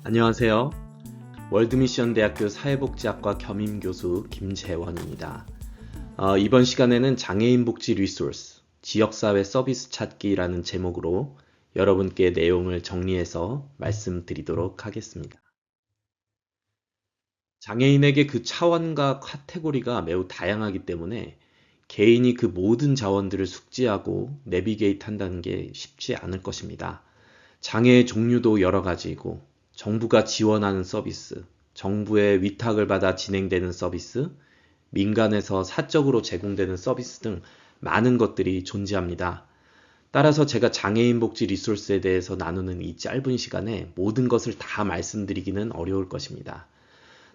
안녕하세요. 월드미션 대학교 사회복지학과 겸임교수 김재원입니다. 이번 시간에는 장애인 복지 리소스, 지역사회 서비스 찾기라는 제목으로 여러분께 내용을 정리해서 말씀드리도록 하겠습니다. 장애인에게 그 차원과 카테고리가 매우 다양하기 때문에 개인이 그 모든 자원들을 숙지하고 내비게이트 한다는 게 쉽지 않을 것입니다. 장애의 종류도 여러 가지이고 정부가 지원하는 서비스, 정부의 위탁을 받아 진행되는 서비스, 민간에서 사적으로 제공되는 서비스 등 많은 것들이 존재합니다. 따라서 제가 장애인 복지 리소스에 대해서 나누는 이 짧은 시간에 모든 것을 다 말씀드리기는 어려울 것입니다.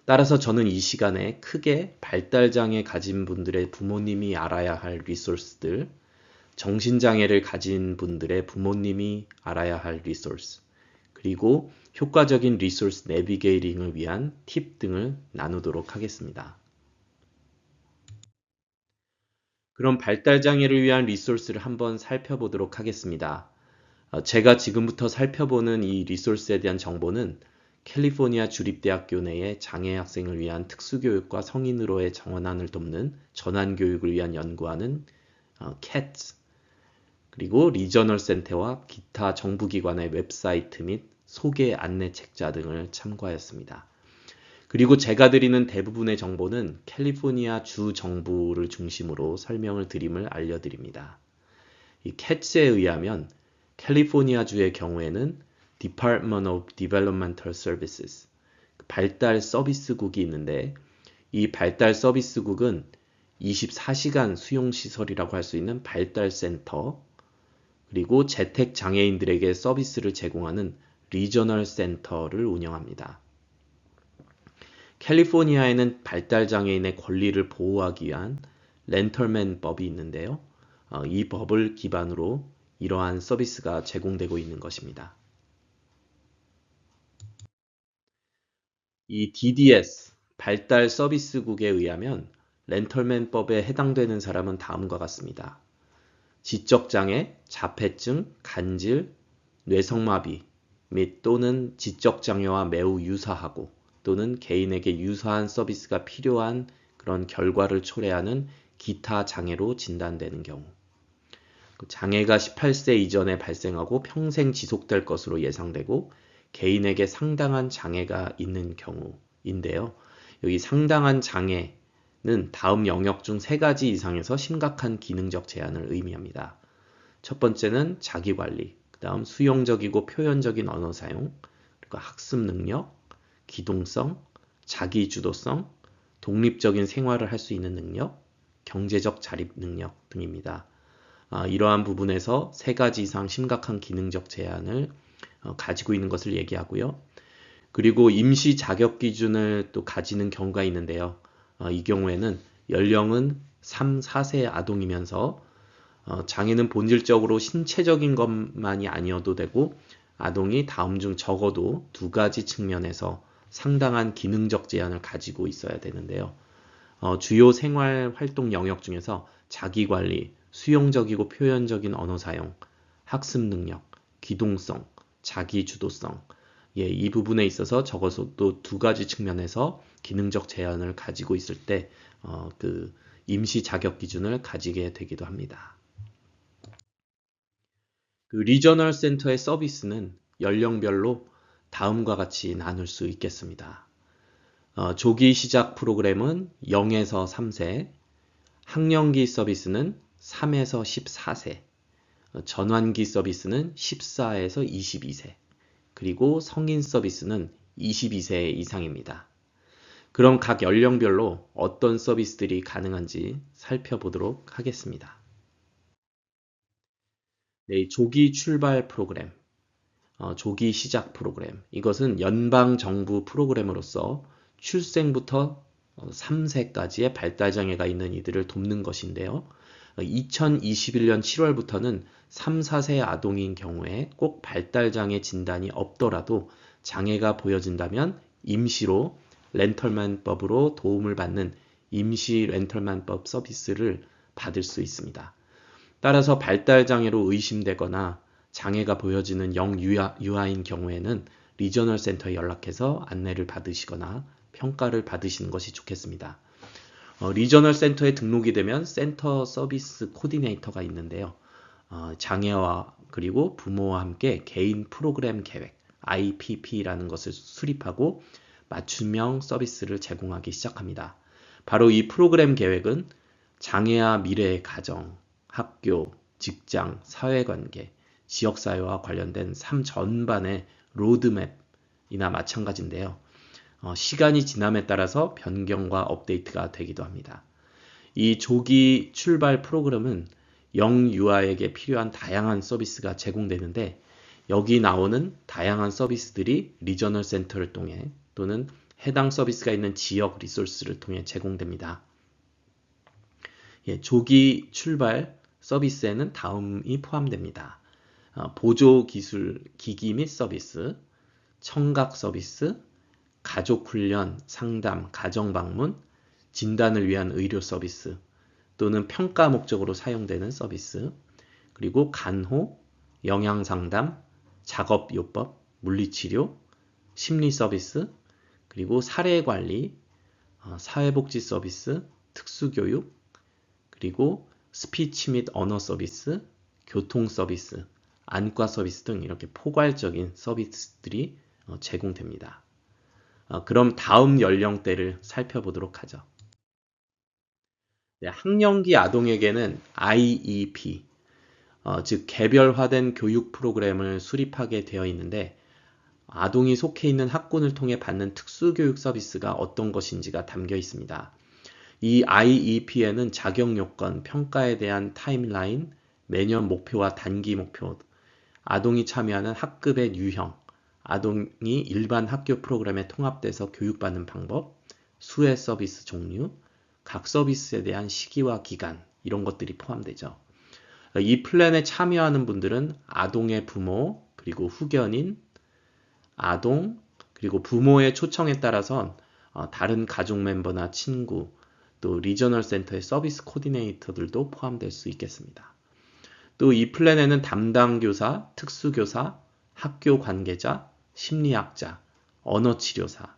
따라서 저는 이 시간에 크게 발달장애 가진 분들의 부모님이 알아야 할 리소스들, 정신장애를 가진 분들의 부모님이 알아야 할 리소스, 그리고 효과적인 리소스 내비게이팅을 위한 팁 등을 나누도록 하겠습니다. 그럼 발달장애를 위한 리소스를 한번 살펴보도록 하겠습니다. 제가 지금부터 살펴보는 이 리소스에 대한 정보는 캘리포니아 주립대학교 내의 장애 학생을 위한 특수교육과 성인으로의 정원안을 돕는 전환교육을 위한 연구하는 CATS, 그리고 리저널 센터와 기타 정부기관의 웹사이트 및 소개 안내 책자 등을 참고하였습니다. 그리고 제가 드리는 대부분의 정보는 캘리포니아 주 정부를 중심으로 설명을 드림을 알려드립니다. 이 CATS에 의하면 캘리포니아주의 경우에는 Department of Developmental Services, 발달 서비스국이 있는데 이 발달 서비스국은 24시간 수용시설이라고 할 수 있는 발달센터, 그리고 재택 장애인들에게 서비스를 제공하는 리저널 센터를 운영합니다. 캘리포니아에는 발달 장애인의 권리를 보호하기 위한 렌털맨 법이 있는데요. 이 법을 기반으로 이러한 서비스가 제공되고 있는 것입니다. 이 DDS, 발달 서비스국에 의하면 렌털맨법에 해당되는 사람은 다음과 같습니다. 지적장애, 자폐증, 간질, 뇌성마비 및 또는 지적장애와 매우 유사하고 또는 개인에게 유사한 서비스가 필요한 그런 결과를 초래하는 기타 장애로 진단되는 경우, 장애가 18세 이전에 발생하고 평생 지속될 것으로 예상되고 개인에게 상당한 장애가 있는 경우인데요. 여기 상당한 장애는 다음 영역 중 3가지 이상에서 심각한 기능적 제한을 의미합니다. 첫 번째는 자기관리, 그 다음 수용적이고 표현적인 언어 사용, 그리고 학습 능력, 기동성, 자기주도성, 독립적인 생활을 할 수 있는 능력, 경제적 자립 능력 등입니다. 이러한 부분에서 3가지 이상 심각한 기능적 제한을 가지고 있는 것을 얘기하고요. 그리고 임시 자격 기준을 또 가지는 경우가 있는데요. 이 경우에는 연령은 3, 4세 아동이면서 장애는 본질적으로 신체적인 것만이 아니어도 되고 아동이 다음 중 적어도 2가지 측면에서 상당한 기능적 제한을 가지고 있어야 되는데요. 주요 생활 활동 영역 중에서 자기관리, 수용적이고 표현적인 언어 사용, 학습 능력, 기동성, 자기주도성, 이 부분에 있어서 적어도 2가지 측면에서 기능적 제한을 가지고 있을 때 그 임시 자격 기준을 가지게 되기도 합니다. 그 리저널 센터의 서비스는 연령별로 다음과 같이 나눌 수 있겠습니다. 조기 시작 프로그램은 0에서 3세, 학령기 서비스는 3에서 14세, 전환기 서비스는 14에서 22세, 그리고 성인 서비스는 22세 이상입니다. 그럼 각 연령별로 어떤 서비스들이 가능한지 살펴보도록 하겠습니다. 네, 조기 출발 프로그램, 조기 시작 프로그램. 이것은 연방정부 프로그램으로서 출생부터 3세까지의 발달장애가 있는 이들을 돕는 것인데요. 2021년 7월부터는 3, 4세 아동인 경우에 꼭 발달장애 진단이 없더라도 장애가 보여진다면 임시로 렌털맨법으로 도움을 받는 임시 렌털맨법 서비스를 받을 수 있습니다. 따라서 발달장애로 의심되거나 장애가 보여지는 영유아인 경우에는 리저널 센터에 연락해서 안내를 받으시거나 평가를 받으시는 것이 좋겠습니다. 리저널 센터에 등록이 되면 센터 서비스 코디네이터가 있는데요. 장애와 그리고 부모와 함께 개인 프로그램 계획, IPP라는 것을 수립하고 맞춤형 서비스를 제공하기 시작합니다. 바로 이 프로그램 계획은 장애와 미래의 가정, 학교, 직장, 사회관계, 지역사회와 관련된 삶 전반의 로드맵이나 마찬가지인데요. 시간이 지남에 따라서 변경과 업데이트가 되기도 합니다. 이 조기 출발 프로그램은 영유아에게 필요한 다양한 서비스가 제공되는데 여기 나오는 다양한 서비스들이 리저널 센터를 통해 또는 해당 서비스가 있는 지역 리소스를 통해 제공됩니다. 조기 출발 서비스에는 다음이 포함됩니다. 보조 기술, 기기 및 서비스, 청각 서비스, 가족 훈련, 상담, 가정 방문, 진단을 위한 의료 서비스 또는 평가 목적으로 사용되는 서비스, 그리고 간호, 영양 상담, 작업 요법, 물리치료, 심리 서비스, 그리고 사례 관리, 사회복지 서비스, 특수교육, 그리고 스피치 및 언어 서비스, 교통 서비스, 안과 서비스 등 이렇게 포괄적인 서비스들이 제공됩니다. 그럼 다음 연령대를 살펴보도록 하죠. 네, 학령기 아동에게는 IEP, 즉 개별화된 교육 프로그램을 수립하게 되어 있는데 아동이 속해 있는 학군을 통해 받는 특수교육 서비스가 어떤 것인지가 담겨 있습니다. 이 IEP에는 자격 요건, 평가에 대한 타임라인, 매년 목표와 단기 목표, 아동이 참여하는 학급의 유형, 아동이 일반 학교 프로그램에 통합돼서 교육받는 방법, 수혜 서비스 종류, 각 서비스에 대한 시기와 기간, 이런 것들이 포함되죠. 이 플랜에 참여하는 분들은 아동의 부모, 그리고 후견인, 아동, 그리고 부모의 초청에 따라선 다른 가족 멤버나 친구, 또 리저널 센터의 서비스 코디네이터들도 포함될 수 있겠습니다. 또 이 플랜에는 담당 교사, 특수교사, 학교 관계자, 심리학자, 언어치료사,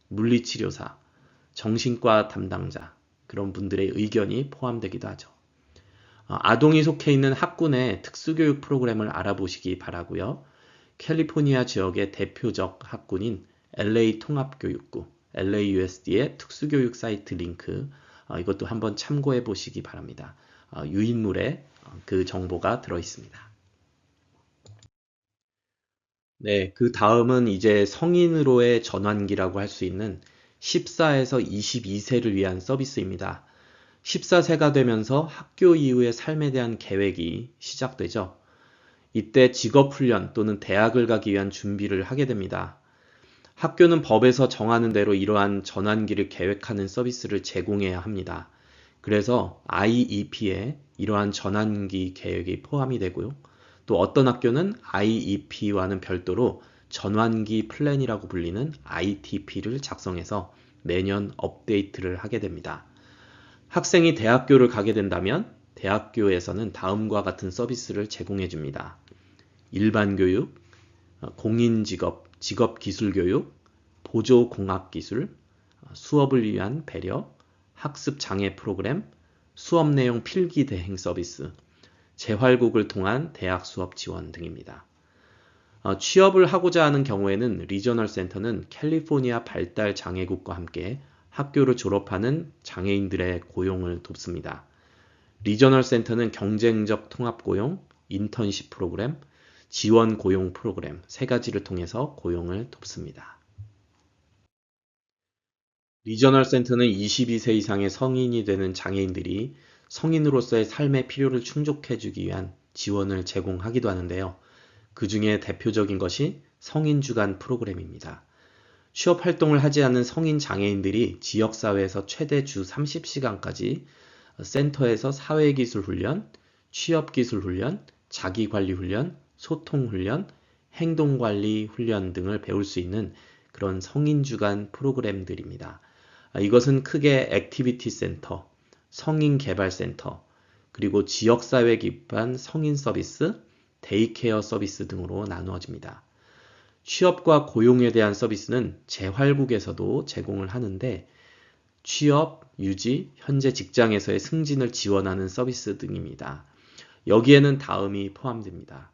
물리치료사, 정신과 담당자, 그런 분들의 의견이 포함되기도 하죠. 아동이 속해 있는 학군의 특수교육 프로그램을 알아보시기 바라고요. 캘리포니아 지역의 대표적 학군인 LA 통합교육구, LAUSD의 특수교육 사이트 링크, 이것도 한번 참고해 보시기 바랍니다. 유인물에 그 정보가 들어 있습니다. 네, 그 다음은 이제 성인으로의 전환기라고 할 수 있는 14에서 22세를 위한 서비스입니다. 14세가 되면서 학교 이후의 삶에 대한 계획이 시작되죠. 이때 직업훈련 또는 대학을 가기 위한 준비를 하게 됩니다. 학교는 법에서 정하는 대로 이러한 전환기를 계획하는 서비스를 제공해야 합니다. 그래서 IEP에 이러한 전환기 계획이 포함이 되고요. 또 어떤 학교는 IEP와는 별도로 전환기 플랜이라고 불리는 ITP를 작성해서 매년 업데이트를 하게 됩니다. 학생이 대학교를 가게 된다면 대학교에서는 다음과 같은 서비스를 제공해 줍니다. 일반교육, 공인직업, 직업기술교육, 보조공학기술, 수업을 위한 배려, 학습장애 프로그램, 수업 내용 필기 대행 서비스, 재활국을 통한 대학 수업 지원 등입니다. 취업을 하고자 하는 경우에는 리저널 센터는 캘리포니아 발달 장애국과 함께 학교를 졸업하는 장애인들의 고용을 돕습니다. 리저널 센터는 경쟁적 통합고용, 인턴십 프로그램, 지원 고용 프로그램 세 가지를 통해서 고용을 돕습니다. 리저널 센터는 22세 이상의 성인이 되는 장애인들이 성인으로서의 삶의 필요를 충족해주기 위한 지원을 제공하기도 하는데요. 그 중에 대표적인 것이 성인 주간 프로그램입니다. 취업 활동을 하지 않는 성인 장애인들이 지역사회에서 최대 주 30시간까지 센터에서 사회기술 훈련, 취업기술 훈련, 자기관리 훈련, 소통 훈련, 행동관리 훈련 등을 배울 수 있는 그런 성인 주간 프로그램들입니다. 이것은 크게 액티비티 센터, 성인 개발 센터, 그리고 지역사회 기반 성인 서비스, 데이케어 서비스 등으로 나누어집니다. 취업과 고용에 대한 서비스는 재활국에서도 제공을 하는데 취업, 유지, 현재 직장에서의 승진을 지원하는 서비스 등입니다. 여기에는 다음이 포함됩니다.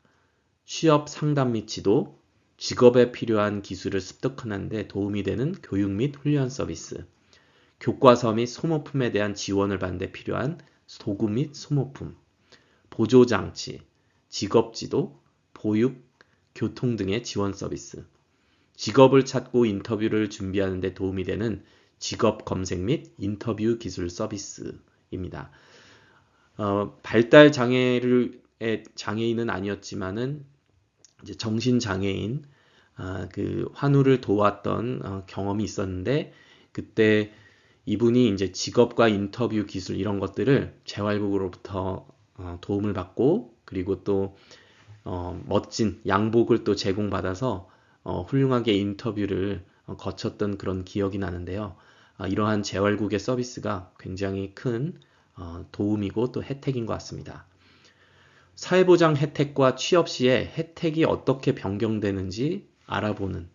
취업 상담 및 지도, 직업에 필요한 기술을 습득하는 데 도움이 되는 교육 및 훈련 서비스, 교과서 및 소모품에 대한 지원을 받는 데 필요한 도구 및 소모품, 보조장치, 직업지도, 보육, 교통 등의 지원 서비스, 직업을 찾고 인터뷰를 준비하는 데 도움이 되는 직업 검색 및 인터뷰 기술 서비스입니다. 발달 장애인은 아니었지만은 이제 정신장애인 그 환우를 도왔던 경험이 있었는데 그때 이분이 이제 직업과 인터뷰 기술 이런 것들을 재활국으로부터 도움을 받고 그리고 또 멋진 양복을 또 제공받아서 훌륭하게 인터뷰를 거쳤던 그런 기억이 나는데요. 이러한 재활국의 서비스가 굉장히 큰 도움이고 또 혜택인 것 같습니다. 사회보장 혜택과 취업 시에 혜택이 어떻게 변경되는지 알아보는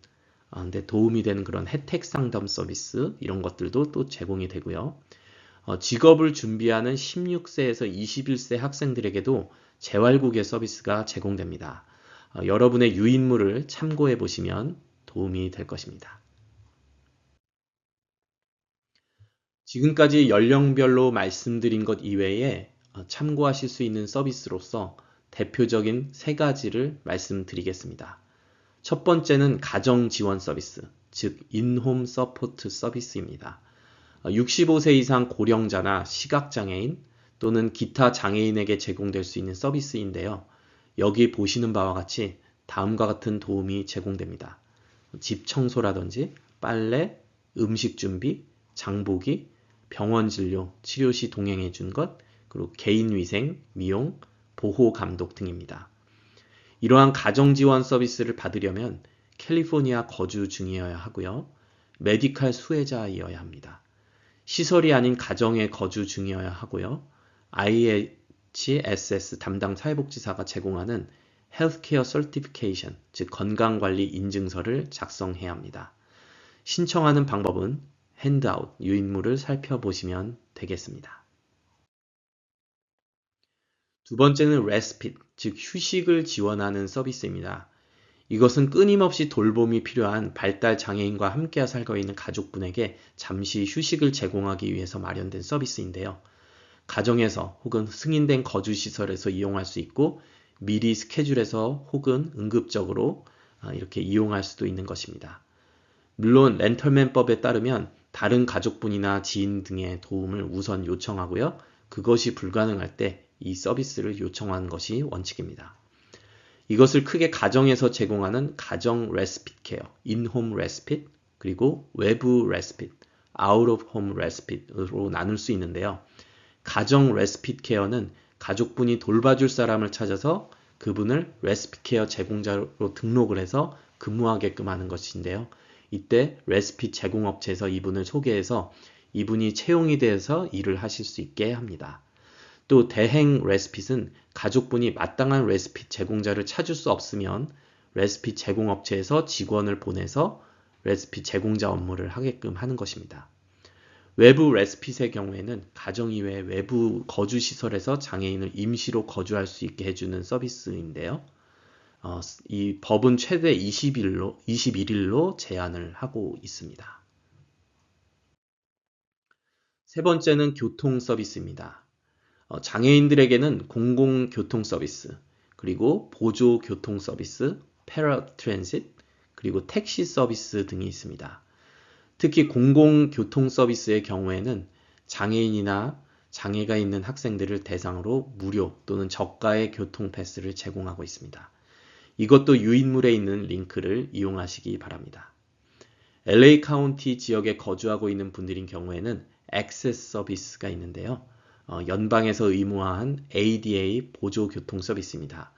데 도움이 되는 그런 혜택 상담 서비스 이런 것들도 또 제공이 되고요. 직업을 준비하는 16세에서 21세 학생들에게도 재활국의 서비스가 제공됩니다. 여러분의 유인물을 참고해 보시면 도움이 될 것입니다. 지금까지 연령별로 말씀드린 것 이외에 참고하실 수 있는 서비스로서 대표적인 세 가지를 말씀드리겠습니다. 첫 번째는 가정 지원 서비스, 즉 인홈 서포트 서비스입니다. 65세 이상 고령자나 시각장애인 또는 기타 장애인에게 제공될 수 있는 서비스인데요. 여기 보시는 바와 같이 다음과 같은 도움이 제공됩니다. 집 청소라든지 빨래, 음식 준비, 장보기, 병원 진료, 치료 시 동행해 준 것, 그리고 개인위생, 미용, 보호 감독 등입니다. 이러한 가정지원 서비스를 받으려면 캘리포니아 거주 중이어야 하고요. 메디칼 수혜자이어야 합니다. 시설이 아닌 가정에 거주 중이어야 하고요. IHSS 담당 사회복지사가 제공하는 헬스케어 서티피케이션, 즉 건강관리 인증서를 작성해야 합니다. 신청하는 방법은 핸드아웃, 유인물을 살펴보시면 되겠습니다. 두 번째는 레스핏, 즉 휴식을 지원하는 서비스입니다. 이것은 끊임없이 돌봄이 필요한 발달 장애인과 함께 살고 있는 가족분에게 잠시 휴식을 제공하기 위해서 마련된 서비스인데요. 가정에서 혹은 승인된 거주시설에서 이용할 수 있고 미리 스케줄해서 혹은 응급적으로 이렇게 이용할 수도 있는 것입니다. 물론 렌털맨법에 따르면 다른 가족분이나 지인 등의 도움을 우선 요청하고요. 그것이 불가능할 때 이 서비스를 요청하는 것이 원칙입니다. 이것을 크게 가정에서 제공하는 가정 레스핏 케어, 인홈 레스핏, 그리고 외부 레스핏, 아웃 오브 홈 레스핏으로 나눌 수 있는데요. 가정 레스핏 케어는 가족분이 돌봐줄 사람을 찾아서 그분을 레스핏 케어 제공자로 등록을 해서 근무하게끔 하는 것인데요. 이때 레스핏 제공업체에서 이분을 소개해서 이분이 채용이 돼서 일을 하실 수 있게 합니다. 또 대행 레스핏은 가족분이 마땅한 레스핏 제공자를 찾을 수 없으면 레스핏 제공업체에서 직원을 보내서 레스핏 제공자 업무를 하게끔 하는 것입니다. 외부 레스핏의 경우에는 가정 이외의 외부 거주시설에서 장애인을 임시로 거주할 수 있게 해주는 서비스인데요. 이 법은 최대 21일로 제한을 하고 있습니다. 세 번째는 교통 서비스입니다. 장애인들에게는 공공교통 서비스, 그리고 보조 교통 서비스, 패러트랜sit, 그리고 택시 서비스 등이 있습니다. 특히 공공교통 서비스의 경우에는 장애인이나 장애가 있는 학생들을 대상으로 무료 또는 저가의 교통 패스를 제공하고 있습니다. 이것도 유인물에 있는 링크를 이용하시기 바랍니다. LA 카운티 지역에 거주하고 있는 분들인 경우에는 액세스 서비스가 있는데요. 연방에서 의무화한 ADA 보조 교통 서비스입니다.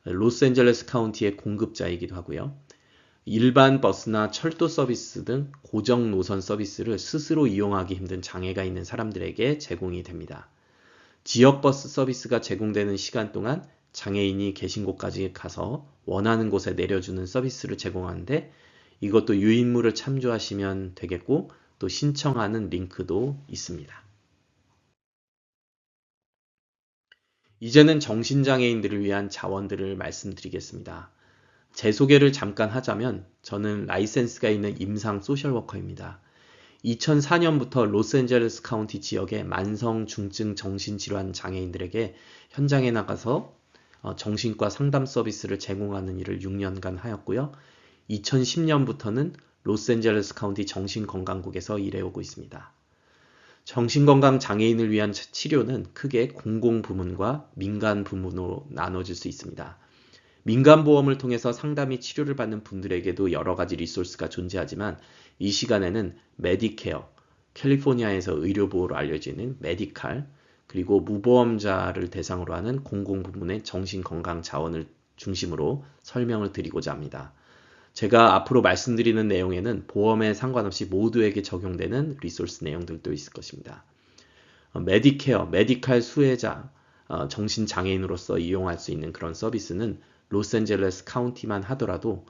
로스앤젤레스 카운티의 공급자이기도 하고요. 일반 버스나 철도 서비스 등 고정 노선 서비스를 스스로 이용하기 힘든 장애가 있는 사람들에게 제공이 됩니다. 지역 버스 서비스가 제공되는 시간 동안 장애인이 계신 곳까지 가서 원하는 곳에 내려주는 서비스를 제공하는데 이것도 유인물을 참조하시면 되겠고 또 신청하는 링크도 있습니다. 이제는 정신장애인들을 위한 자원들을 말씀드리겠습니다. 제 소개를 잠깐 하자면 저는 라이센스가 있는 임상 소셜워커입니다. 2004년부터 로스앤젤레스 카운티 지역의 만성 중증 정신질환 장애인들에게 현장에 나가서 정신과 상담 서비스를 제공하는 일을 6년간 하였고요. 2010년부터는 로스앤젤레스 카운티 정신건강국에서 일해오고 있습니다. 정신건강 장애인을 위한 치료는 크게 공공부문과 민간부문으로 나눠질 수 있습니다. 민간보험을 통해서 상담이 치료를 받는 분들에게도 여러 가지 리소스가 존재하지만 이 시간에는 메디케어, 캘리포니아에서 의료보호로 알려지는 메디칼, 그리고 무보험자를 대상으로 하는 공공부문의 정신건강 자원을 중심으로 설명을 드리고자 합니다. 제가 앞으로 말씀드리는 내용에는 보험에 상관없이 모두에게 적용되는 리소스 내용들도 있을 것입니다. 메디케어, 메디칼 수혜자, 정신장애인으로서 이용할 수 있는 그런 서비스는 로스앤젤레스 카운티만 하더라도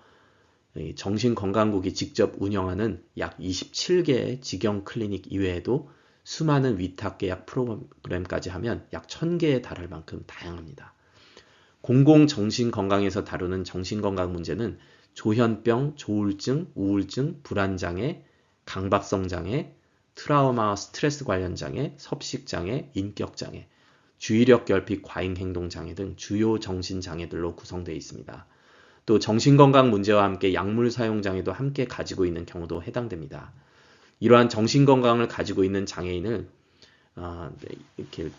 정신건강국이 직접 운영하는 약 27개의 직영 클리닉 이외에도 수많은 위탁계약 프로그램까지 하면 약 1000개에 달할 만큼 다양합니다. 공공정신건강에서 다루는 정신건강 문제는 조현병, 조울증, 우울증, 불안장애, 강박성장애, 트라우마, 스트레스 관련 장애, 섭식장애, 인격장애, 주의력 결핍, 과잉행동장애 등 주요 정신장애들로 구성되어 있습니다. 또 정신건강 문제와 함께 약물 사용 장애도 함께 가지고 있는 경우도 해당됩니다. 이러한 정신건강을 가지고 있는 장애인을 이렇게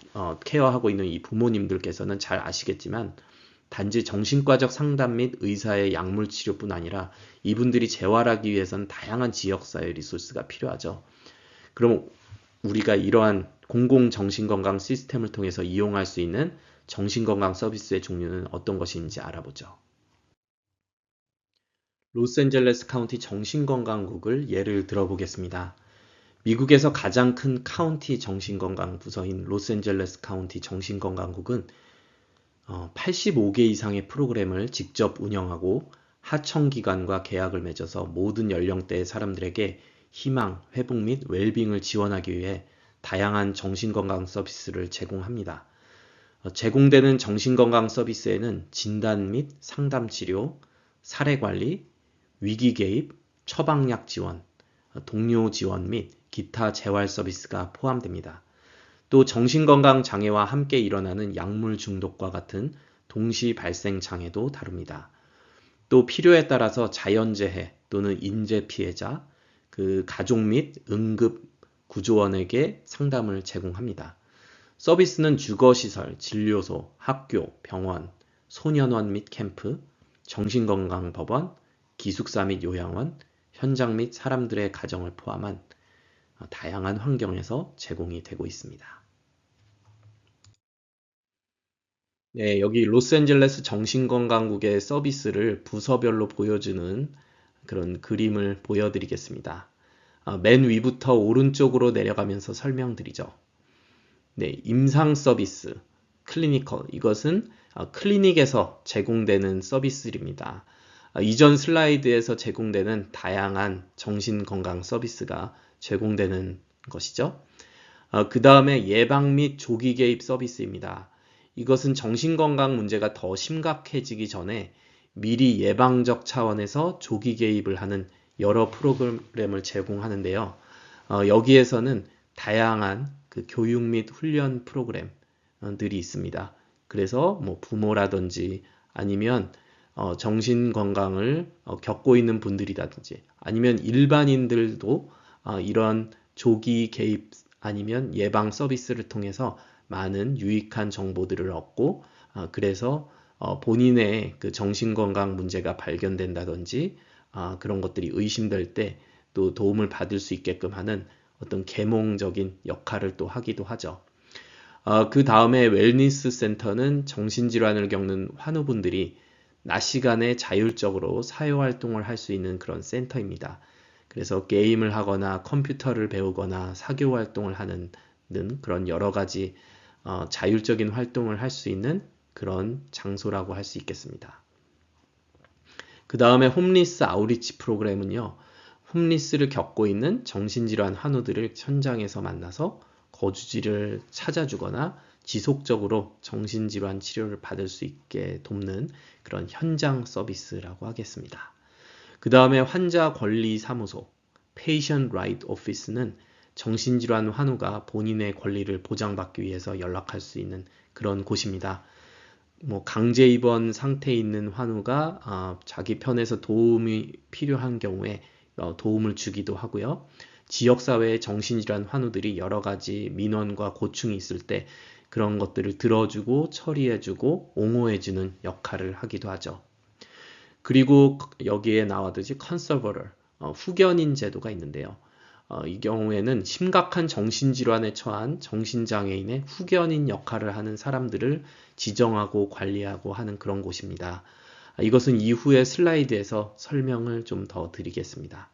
케어하고 있는 이 부모님들께서는 잘 아시겠지만 단지 정신과적 상담 및 의사의 약물 치료뿐 아니라 이분들이 재활하기 위해서는 다양한 지역사회 리소스가 필요하죠. 그럼 우리가 이러한 공공정신건강 시스템을 통해서 이용할 수 있는 정신건강 서비스의 종류는 어떤 것인지 알아보죠. 로스앤젤레스 카운티 정신건강국을 예를 들어보겠습니다. 미국에서 가장 큰 카운티 정신건강 부서인 로스앤젤레스 카운티 정신건강국은 85개 이상의 프로그램을 직접 운영하고 하청기관과 계약을 맺어서 모든 연령대의 사람들에게 희망, 회복 및 웰빙을 지원하기 위해 다양한 정신건강 서비스를 제공합니다. 제공되는 정신건강 서비스에는 진단 및 상담치료, 사례관리, 위기개입, 처방약 지원, 동료 지원 및 기타 재활 서비스가 포함됩니다. 또 정신건강 장애와 함께 일어나는 약물 중독과 같은 동시 발생 장애도 다룹니다. 또 필요에 따라서 자연재해 또는 인재 피해자, 그 가족 및 응급 구조원에게 상담을 제공합니다. 서비스는 주거시설, 진료소, 학교, 병원, 소년원 및 캠프, 정신건강법원, 기숙사 및 요양원, 현장 및 사람들의 가정을 포함한 다양한 환경에서 제공이 되고 있습니다. 네, 여기 로스앤젤레스 정신건강국의 서비스를 부서별로 보여주는 그런 그림을 보여드리겠습니다. 맨 위부터 오른쪽으로 내려가면서 설명드리죠. 네, 임상 서비스, 클리니컬, 이것은 클리닉에서 제공되는 서비스입니다. 이전 슬라이드에서 제공되는 다양한 정신건강 서비스가 제공되는 것이죠. 그 다음에 예방 및 조기 개입 서비스입니다. 이것은 정신건강 문제가 더 심각해지기 전에 미리 예방적 차원에서 조기 개입을 하는 여러 프로그램을 제공하는데요. 여기에서는 다양한 그 교육 및 훈련 프로그램들이 있습니다. 그래서 뭐 부모라든지 아니면 정신건강을 겪고 있는 분들이라든지 아니면 일반인들도 이런 조기 개입 아니면 예방 서비스를 통해서 많은 유익한 정보들을 얻고 그래서 본인의 그 정신건강 문제가 발견된다든지 그런 것들이 의심될 때 또 도움을 받을 수 있게끔 하는 어떤 계몽적인 역할을 또 하기도 하죠. 그 다음에 웰니스 센터는 정신질환을 겪는 환우분들이 낮 시간에 자율적으로 사회활동을 할 수 있는 그런 센터입니다. 그래서 게임을 하거나 컴퓨터를 배우거나 사교활동을 하는 그런 여러 가지 자율적인 활동을 할 수 있는 그런 장소라고 할 수 있겠습니다. 그 다음에 홈리스 아우리치 프로그램은요, 홈리스를 겪고 있는 정신질환 환우들을 현장에서 만나서 거주지를 찾아주거나 지속적으로 정신질환 치료를 받을 수 있게 돕는 그런 현장 서비스라고 하겠습니다. 그 다음에 환자 권리 사무소, Patient Right Office는 정신질환 환우가 본인의 권리를 보장받기 위해서 연락할 수 있는 그런 곳입니다. 강제 입원 상태에 있는 환우가 자기 편에서 도움이 필요한 경우에 도움을 주기도 하고요. 지역사회의 정신질환 환우들이 여러 가지 민원과 고충이 있을 때 그런 것들을 들어주고 처리해주고 옹호해주는 역할을 하기도 하죠. 그리고 여기에 나와듯이 컨서버터, 후견인 제도가 있는데요. 이 경우에는 심각한 정신질환에 처한 정신장애인의 후견인 역할을 하는 사람들을 지정하고 관리하고 하는 그런 곳입니다. 이것은 이후의 슬라이드에서 설명을 좀 더 드리겠습니다.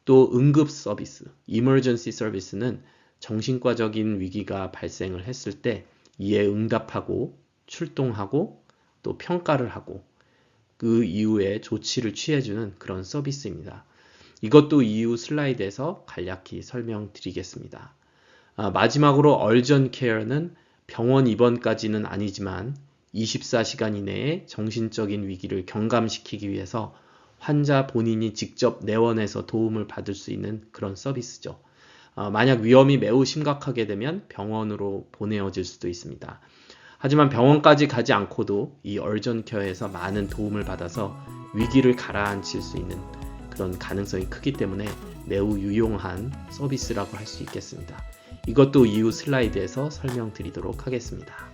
또 응급 서비스, emergency service는 정신과적인 위기가 발생을 했을 때 이에 응답하고 출동하고 또 평가를 하고 그 이후에 조치를 취해주는 그런 서비스입니다. 이것도 이후 슬라이드에서 간략히 설명드리겠습니다. 마지막으로 urgent care는 병원 입원까지는 아니지만 24시간 이내에 정신적인 위기를 경감시키기 위해서 환자 본인이 직접 내원해서 도움을 받을 수 있는 그런 서비스죠. 만약 위험이 매우 심각하게 되면 병원으로 보내어질 수도 있습니다. 하지만 병원까지 가지 않고도 이 urgent care에서 많은 도움을 받아서 위기를 가라앉힐 수 있는 그런 가능성이 크기 때문에 매우 유용한 서비스라고 할 수 있겠습니다. 이것도 이후 슬라이드에서 설명드리도록 하겠습니다.